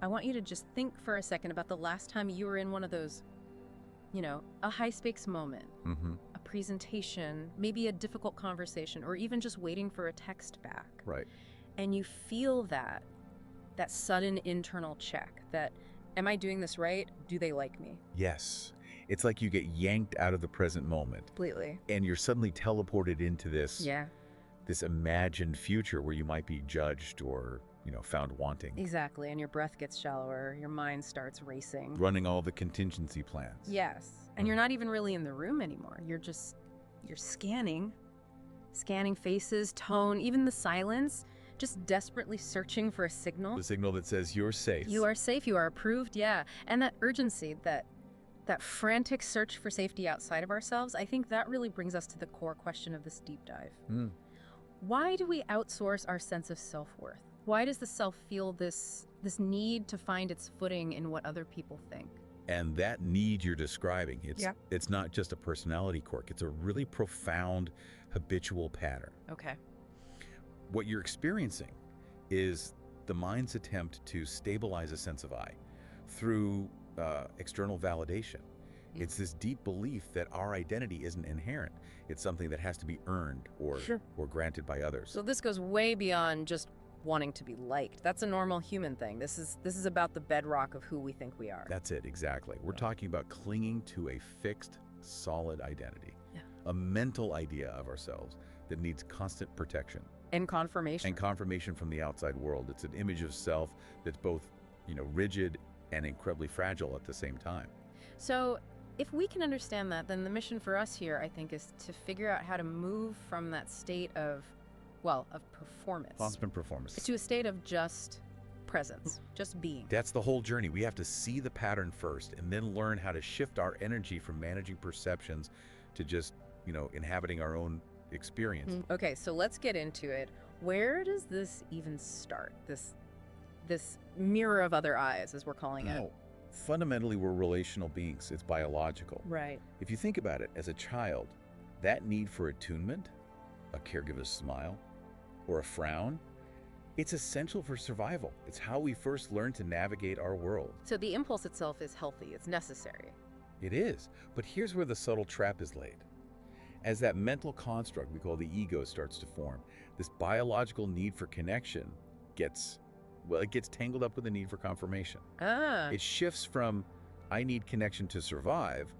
I want you to just think for a second about the last time you were in one of those, a high-stakes moment, a presentation, maybe a difficult conversation, or even just waiting for a text back. Right. And you feel that sudden internal check that, am I doing this right? Do they like me? Yes. It's like you get yanked out of the present moment. Completely. And you're suddenly teleported into this imagined future where you might be judged or, found wanting. Exactly. And your breath gets shallower. Your mind starts racing. Running all the contingency plans. Yes. And you're not even really in the room anymore. You're scanning faces, tone, even the silence, just desperately searching for a signal. The signal that says you're safe. You are safe. You are approved. Yeah. And that urgency, that frantic search for safety outside of ourselves, I think that really brings us to the core question of this deep dive. Why do we outsource our sense of self-worth? Why does the self feel this need to find its footing in what other people think? And that need you're describing, it's not just a personality quirk. It's a really profound habitual pattern. Okay. What you're experiencing is the mind's attempt to stabilize a sense of I through external validation. It's this deep belief that our identity isn't inherent. It's something that has to be earned or granted by others. So this goes way beyond just wanting to be liked. That's a normal human thing. This is about the bedrock of who we think we are. That's it, exactly. We're talking about clinging to a fixed, solid identity, a mental idea of ourselves that needs constant protection. And confirmation. And confirmation from the outside world. It's an image of self that's both, rigid and incredibly fragile at the same time. So if we can understand that, then the mission for us here, I think, is to figure out how to move from that state of performance. Constant performance. To a state of just presence, just being. That's the whole journey. We have to see the pattern first and then learn how to shift our energy from managing perceptions to just, inhabiting our own experience. Okay, so let's get into it. Where does this even start? This mirror of other eyes, as we're calling it. Fundamentally, we're relational beings. It's biological. Right. If you think about it, as a child, that need for attunement, a caregiver's smile, or a frown, it's essential for survival. It's how we first learn to navigate our world. So the impulse itself is healthy. It's necessary. It is. But here's where the subtle trap is laid. As that mental construct we call the ego starts to form, this biological need for connection gets tangled up with the need for confirmation. It shifts from, I need connection to survive,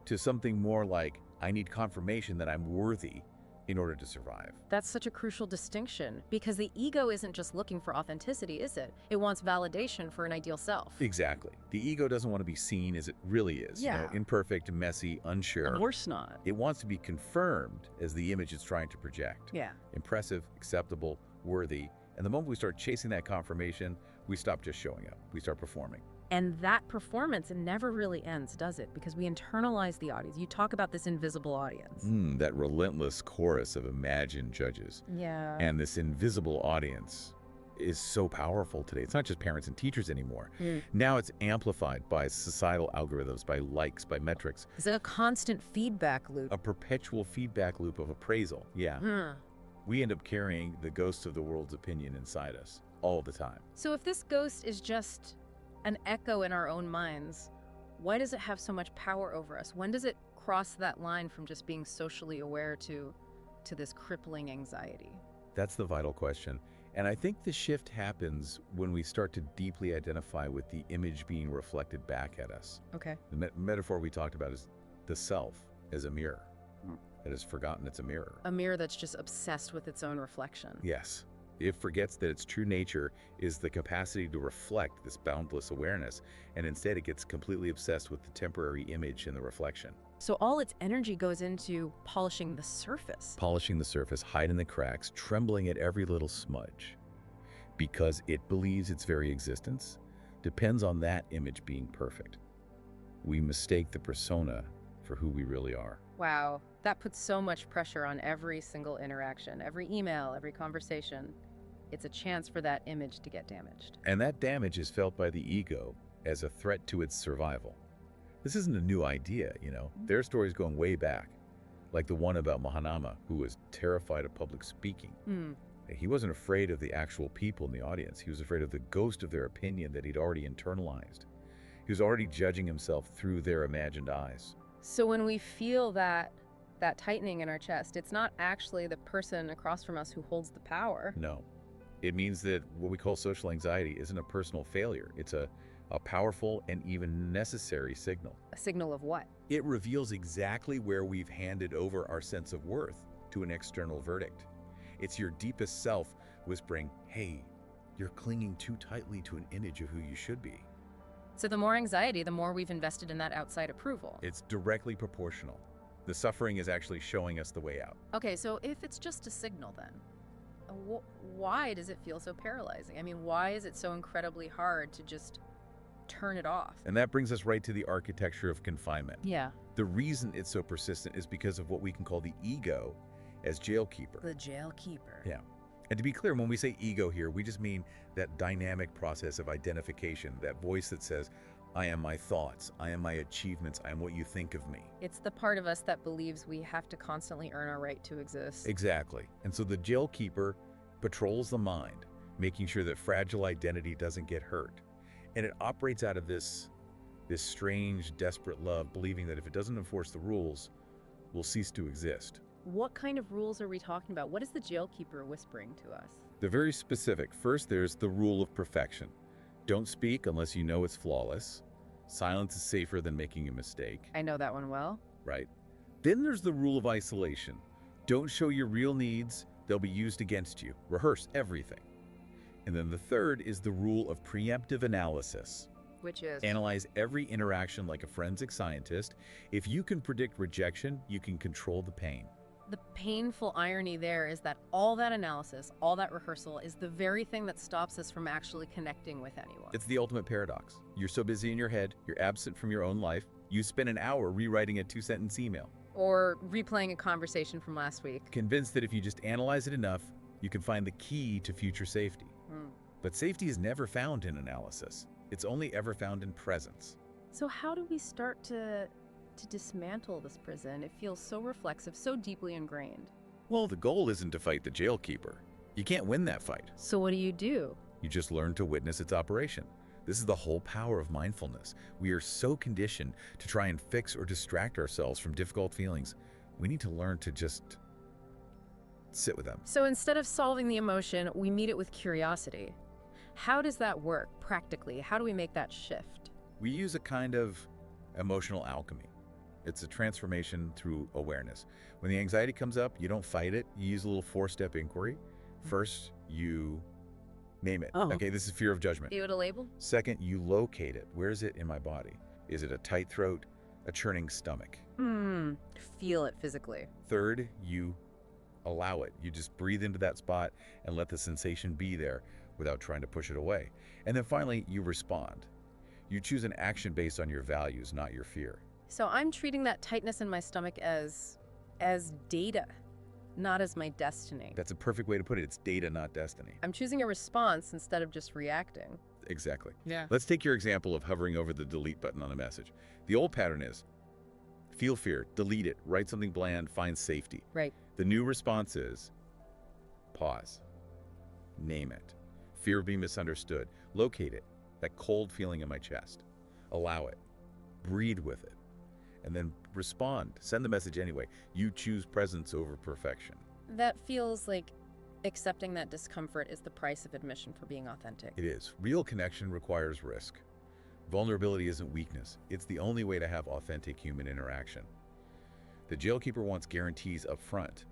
to something more like, I need confirmation that I'm worthy in order to survive. That's such a crucial distinction, because the ego isn't just looking for authenticity, is it? It wants validation for an ideal self. Exactly. The ego doesn't want to be seen as it really is. Imperfect, messy, unsure. Of course not. It wants to be confirmed as the image it's trying to project. Impressive, acceptable, worthy. And the moment we start chasing that confirmation, we stop just showing up. We start performing. And that performance never really ends, does it? Because we internalize the audience. You talk about this invisible audience. That relentless chorus of imagined judges. And this invisible audience is so powerful today. It's not just parents and teachers anymore. Now it's amplified by societal algorithms, by likes, by metrics. It's a constant feedback loop. A perpetual feedback loop of appraisal. We end up carrying the ghost of the world's opinion inside us all the time. So if this ghost is just an echo in our own minds, why does it have so much power over us? When does it cross that line from just being socially aware to this crippling anxiety? That's the vital question. And I think the shift happens when we start to deeply identify with the image being reflected back at us. Okay. The metaphor we talked about is the self as a mirror. It has forgotten it's a mirror. A mirror that's just obsessed with its own reflection. Yes. It forgets that its true nature is the capacity to reflect this boundless awareness, and instead it gets completely obsessed with the temporary image in the reflection. So all its energy goes into polishing the surface. Polishing the surface, hiding the cracks, trembling at every little smudge. Because it believes its very existence depends on that image being perfect. We mistake the persona for who we really are. Wow, that puts so much pressure on every single interaction, every email, every conversation. It's a chance for that image to get damaged. And that damage is felt by the ego as a threat to its survival. This isn't a new idea, There are stories going way back, like the one about Mahanama, who was terrified of public speaking. He wasn't afraid of the actual people in the audience. He was afraid of the ghost of their opinion that he'd already internalized. He was already judging himself through their imagined eyes. So when we feel that tightening in our chest, it's not actually the person across from us who holds the power. No. It means that what we call social anxiety isn't a personal failure. It's a powerful and even necessary signal. A signal of what? It reveals exactly where we've handed over our sense of worth to an external verdict. It's your deepest self whispering, hey, you're clinging too tightly to an image of who you should be. So the more anxiety, the more we've invested in that outside approval. It's directly proportional. The suffering is actually showing us the way out. Okay, so if it's just a signal then, why does it feel so paralyzing? I mean, why is it so incredibly hard to just turn it off? And that brings us right to the architecture of confinement. Yeah. The reason it's so persistent is because of what we can call the ego as jailkeeper. The jailkeeper. Yeah. And to be clear, when we say ego here, we just mean that dynamic process of identification, that voice that says, I am my thoughts, I am my achievements, I am what you think of me. It's the part of us that believes we have to constantly earn our right to exist. Exactly. And so the jailkeeper patrols the mind, making sure that fragile identity doesn't get hurt. And it operates out of this strange, desperate love, believing that if it doesn't enforce the rules, we'll cease to exist. What kind of rules are we talking about? What is the jailkeeper whispering to us? They're very specific. First, there's the rule of perfection. Don't speak unless you know it's flawless. Silence is safer than making a mistake. I know that one well. Right. Then there's the rule of isolation. Don't show your real needs. They'll be used against you. Rehearse everything. And then the third is the rule of preemptive analysis. Which is? Analyze every interaction like a forensic scientist. If you can predict rejection, you can control the pain. The painful irony there is that all that analysis, all that rehearsal is the very thing that stops us from actually connecting with anyone. It's the ultimate paradox. You're so busy in your head, you're absent from your own life, you spend an hour rewriting a 2-sentence email. Or replaying a conversation from last week. Convinced that if you just analyze it enough, you can find the key to future safety. But safety is never found in analysis. It's only ever found in presence. So how do we start to dismantle this prison? It feels so reflexive, so deeply ingrained. Well, the goal isn't to fight the jailkeeper. You can't win that fight. So what do? You just learn to witness its operation. This is the whole power of mindfulness. We are so conditioned to try and fix or distract ourselves from difficult feelings. We need to learn to just sit with them. So instead of solving the emotion, we meet it with curiosity. How does that work practically? How do we make that shift? We use a kind of emotional alchemy. It's a transformation through awareness. When the anxiety comes up, you don't fight it. You use a little 4-step inquiry. First, you name it. Oh. Okay, this is fear of judgment. Give it a label? Second, you locate it. Where is it in my body? Is it a tight throat, a churning stomach? Feel it physically. Third, you allow it. You just breathe into that spot and let the sensation be there without trying to push it away. And then finally, you respond. You choose an action based on your values, not your fear. So I'm treating that tightness in my stomach as data, not as my destiny. That's a perfect way to put it. It's data, not destiny. I'm choosing a response instead of just reacting. Exactly. Yeah. Let's take your example of hovering over the delete button on a message. The old pattern is feel fear, delete it, write something bland, find safety. Right. The new response is pause, name it, fear of being misunderstood, locate it, that cold feeling in my chest, allow it, breathe with it, and then respond. Send the message anyway. You choose presence over perfection. That feels like accepting that discomfort is the price of admission for being authentic. It is. Real connection requires risk. Vulnerability isn't weakness. It's the only way to have authentic human interaction. The jailkeeper wants guarantees up front,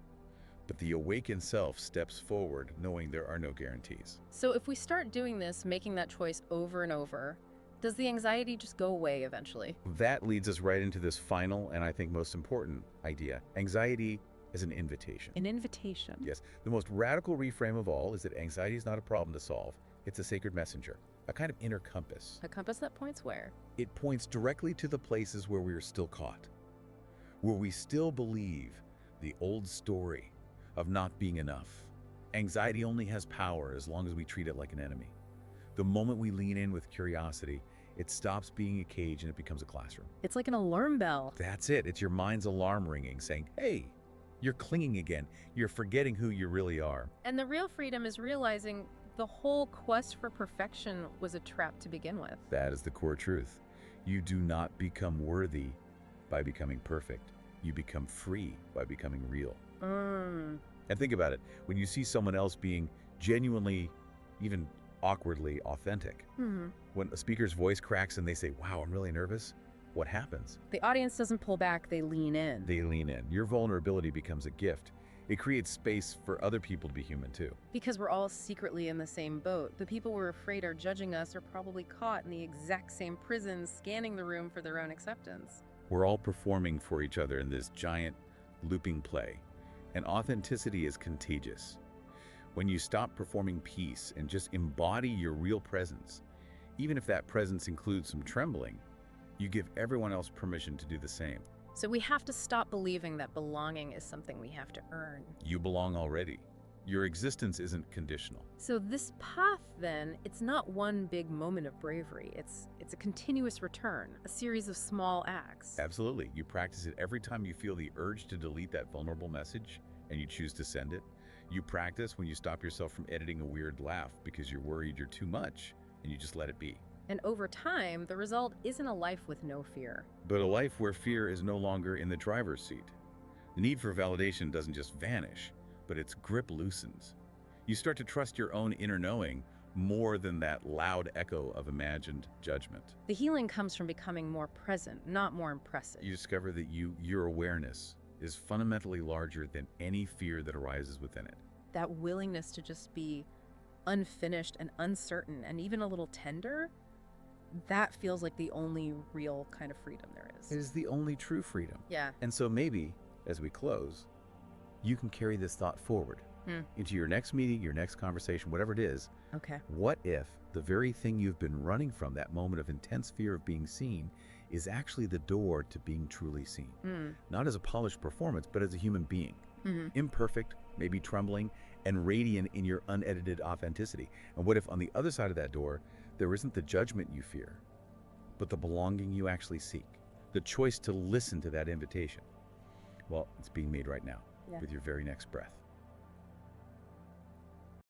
but the awakened self steps forward knowing there are no guarantees. So if we start doing this, making that choice over and over, does the anxiety just go away eventually? That leads us right into this final and I think most important idea. Anxiety is an invitation. An invitation? Yes. The most radical reframe of all is that anxiety is not a problem to solve. It's a sacred messenger, a kind of inner compass. A compass that points where? It points directly to the places where we are still caught, where we still believe the old story of not being enough. Anxiety only has power as long as we treat it like an enemy. The moment we lean in with curiosity, it stops being a cage and it becomes a classroom. It's like an alarm bell. That's it. It's your mind's alarm ringing saying, hey, You're clinging again. You're forgetting who you really are. And the real freedom is realizing the whole quest for perfection was a trap to begin with. That is the core truth. You do not become worthy by becoming perfect. You become free by becoming real. And think about it. When you see someone else being genuinely, even awkwardly authentic, when a speaker's voice cracks and they say, wow, I'm really nervous, what happens? The audience doesn't pull back, they lean in. They lean in. Your vulnerability becomes a gift. It creates space for other people to be human too. Because we're all secretly in the same boat. The people we're afraid are judging us are probably caught in the exact same prison, scanning the room for their own acceptance. We're all performing for each other in this giant looping play. And authenticity is contagious. When you stop performing peace and just embody your real presence, even if that presence includes some trembling, you give everyone else permission to do the same. So we have to stop believing that belonging is something we have to earn. You belong already. Your existence isn't conditional. So this path, then, it's not one big moment of bravery. It's a continuous return, a series of small acts. Absolutely. You practice it every time you feel the urge to delete that vulnerable message and you choose to send it. You practice when you stop yourself from editing a weird laugh because you're worried you're too much and you just let it be. And over time, the result isn't a life with no fear, but a life where fear is no longer in the driver's seat. The need for validation doesn't just vanish, but its grip loosens. You start to trust your own inner knowing more than that loud echo of imagined judgment. The healing comes from becoming more present, not more impressive. You discover that your awareness is fundamentally larger than any fear that arises within it. That willingness to just be unfinished and uncertain and even a little tender, that feels like the only real kind of freedom there is. It is the only true freedom. Yeah. And so maybe, as we close, you can carry this thought forward into your next meeting, your next conversation, whatever it is. Okay. What if the very thing you've been running from, that moment of intense fear of being seen, is actually the door to being truly seen? Not as a polished performance, but as a human being. Imperfect, maybe trembling, and radiant in your unedited authenticity. And what if on the other side of that door, there isn't the judgment you fear, but the belonging you actually seek, the choice to listen to that invitation? Well, it's being made right now with your very next breath.